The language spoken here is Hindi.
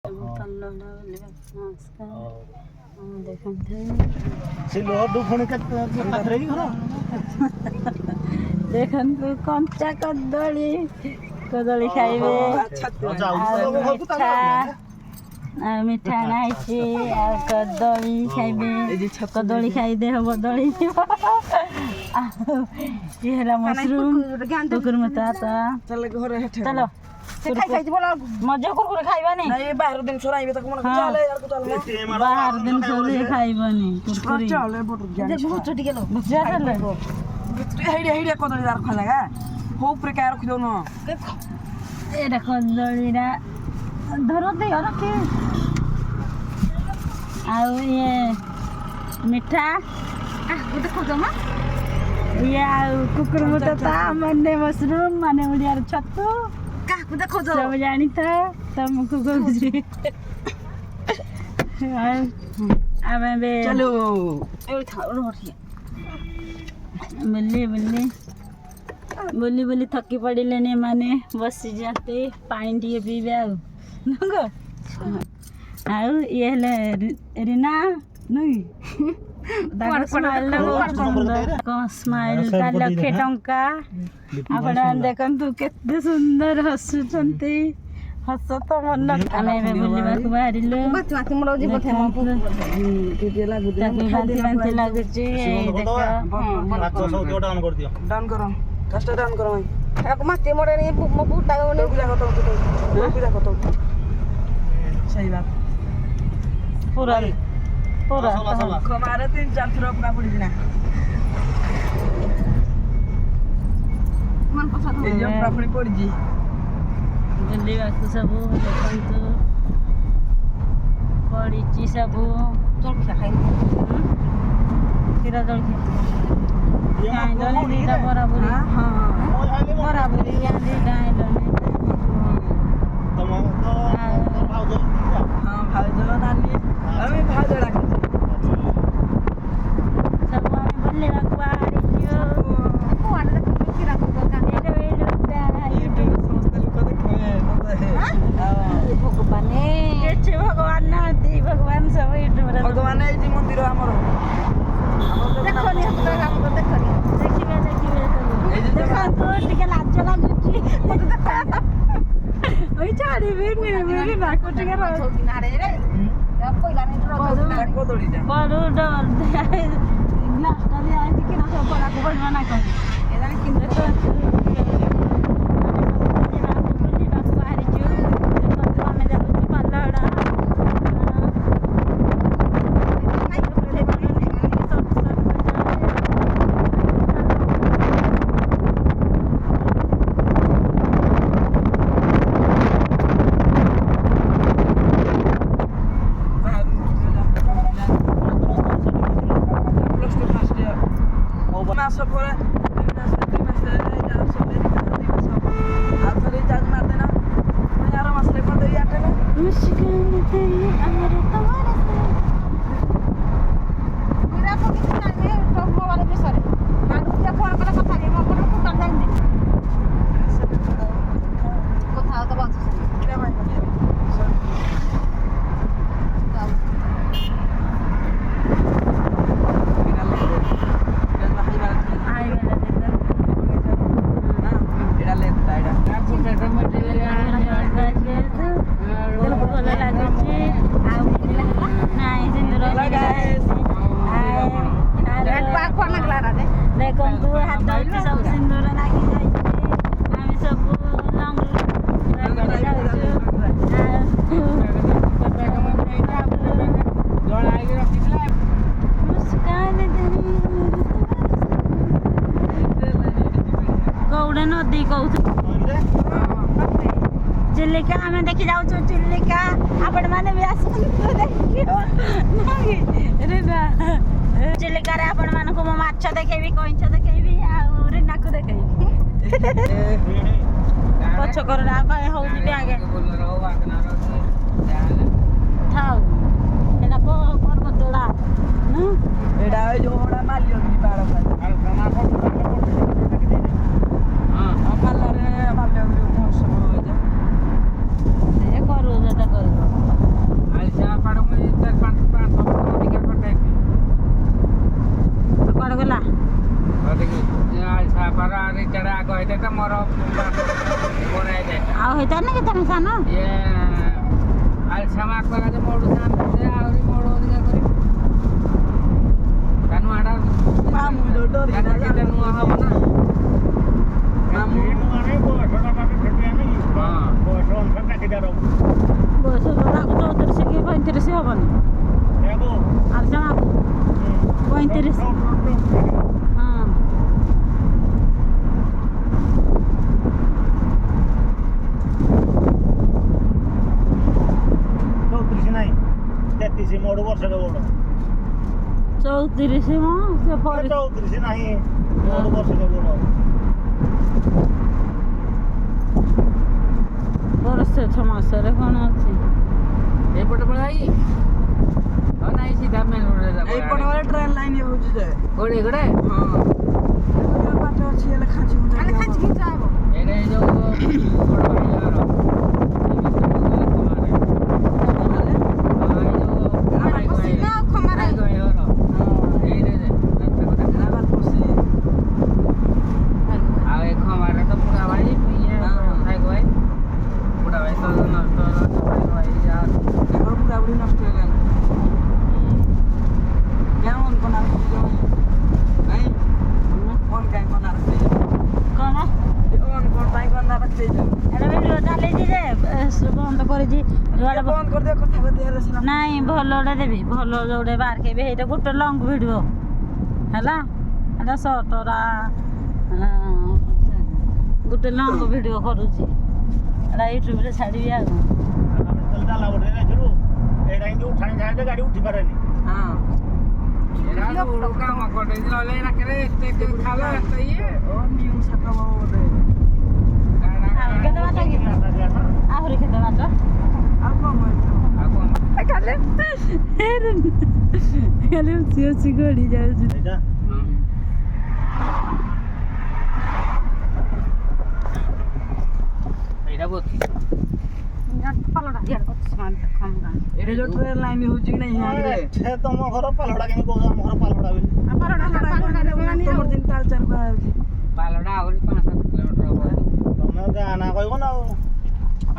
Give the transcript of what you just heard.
देखु कंचा कदली कदली खाइबे मिठा नाइछि कदली खाइबे कदली खाइ देह बदली ये हला मशरूम कुकुर मता चल घर चलो से खाइ बोला मजा कुरकुरे खाइबानी नहीं बाहर दिन छोराइबे त कोन चले यार को चल बाहर दिन छोरे खाइबानी कुरकुरे चले बट देख बहुत छोटी गेलो जा चले हेडी हेडी कदली दार खालागा हो ऊपर का रख दो न ए देखो कदलीरा धरो दे और के आउ ये मिठा गोटे खो जमा ये आउ कुकुर मता ता माने मशरूम माने उड़िया छतु काकु देखो जो सब जानी था तुमको गुजरी आवे बे चलो ए था रोटी मिली मिली बोली बोली थकी पड़िले ने माने बसी जाते पानी दिए पीबे नगो आउ ये ले रिना नहीं स्माइल का लखे टंका आपण देखंतु केते सुंदर हसुचंती हस तो मन आमे बुलिबा को बाहरिलो बाती मोर जी पथे टीटी लागु बाती लागुची देखो नाच सब डाउन कर दियो डाउन करो कष्ट डाउन करो एक माते मोरे नि मो बूटा ने बुला खतो बुला खतो सही बात पूरा पूरा हमारे 3-4 थ्रो अपना पड़ी ना मन पसंद हो ये अपनी पड़ी जी जल्दी बात सब देखंतु पड़ी ची सब चल के खाइ खीरा जल के ये दोने दीदा बराबर हां बराबर या दीदा दोने तुम तो भाउजो हां भाउजो नानी हमें भाउजो राख चिल्लिका आम देखी जाऊँ चिल्लिका आपण मैंने भी आस चिल्लिका आपण मान को माछ देखेबी कइछ देखेबी रीना को देखेबी पछ कर होउची आगे थाउ एना पर्वत तोड़ा एडा जोड़ा मालियो की पाड़ हां माल रे मालियो କେତେ ନୂଆ ହବ ନା ବୟସ ତାକୁ 34 କି 35 ହବନି ଆର ଜମାକୁ 35 ହଁ ମୋଡ଼ ବର୍ଷକ ବଡ଼ 34 ମ ସେ ପରେ 34 ନାହିଁ ମୋଡ଼ ବର୍ଷକ ବଡ଼ ବର୍ଷ 6 ମାସରେ କ'ଣ ଅଛି ଏପଟେ ପଳାଇ ହଁ ନାଇଁ ସିଧା ମେନ୍ ରୋଡରେ যাব ଏଇପଟେ ଗଲେ ଟ୍ରେନ୍ ଲାଇନ୍ ହେଉଛି ଯେ କୋଉଠି ଏଗଡ଼େ ହଁ ବାଟ ଅଛି ହେଲେ ଖାଞ୍ଚି ଖୁଞ୍ଚା ହବ ଏଇଟା ଏଇ ଯୋଉ ବଡ଼ ଭାଇ ଘର ବନ୍ଦ କରିଛି ବନ୍ଦ କରିଦିଅ କଥା ହେଲେ ନାଇଁ ଭଲଟା ଦେବି ଭଲ ଯୋଉଟା ବାରକେବି ହେଇଟା ଗୋଟେ ଲଙ୍ଗ ଭିଡ଼ିଓ ହେଲା ଏଇଟା ସର୍ଟରା ଗୋଟେ ଲଙ୍ଗ ଭିଡ଼ିଓ କରୁଛି ଏଇଟା ୟୁଟ୍ୟୁବରେ ଛାଡ଼ିବି ଆଉ ଗାଡ଼ି ଉଠି ପାରେନି କାମ କରିଦେଇଛି ନହେଲେ ରାତିରେ ଏତେ ଖାଇବା ଏତେ ଇଏ କେତେ ବାଟ କି ଆହୁରି କେତେ ବାଟ ଖାଲି ଉଚି ଉଚି ଗଡ଼ି ଯାଉଛି ଏଇଟା ବହୁତ ଏଠି ଯୋଉ ଟ୍ରେନ୍ ଲାଇନ୍ ହେଉଛି କି ନାହିଁ ତମ ଘର ପାଲହଡ଼ା କେମିତି କହୁଛ ଆମ ଘର ପାଲହଡ଼ା ବୋଲି ତମର ଦିନ ତାଳଚାର କୁହାଯାଉଛି ପାଲଟା ଆହୁରି 5-7 କିଲୋମିଟର ହବ ତମେ ଗାଁ ନା କହିବ ନା ଆଉ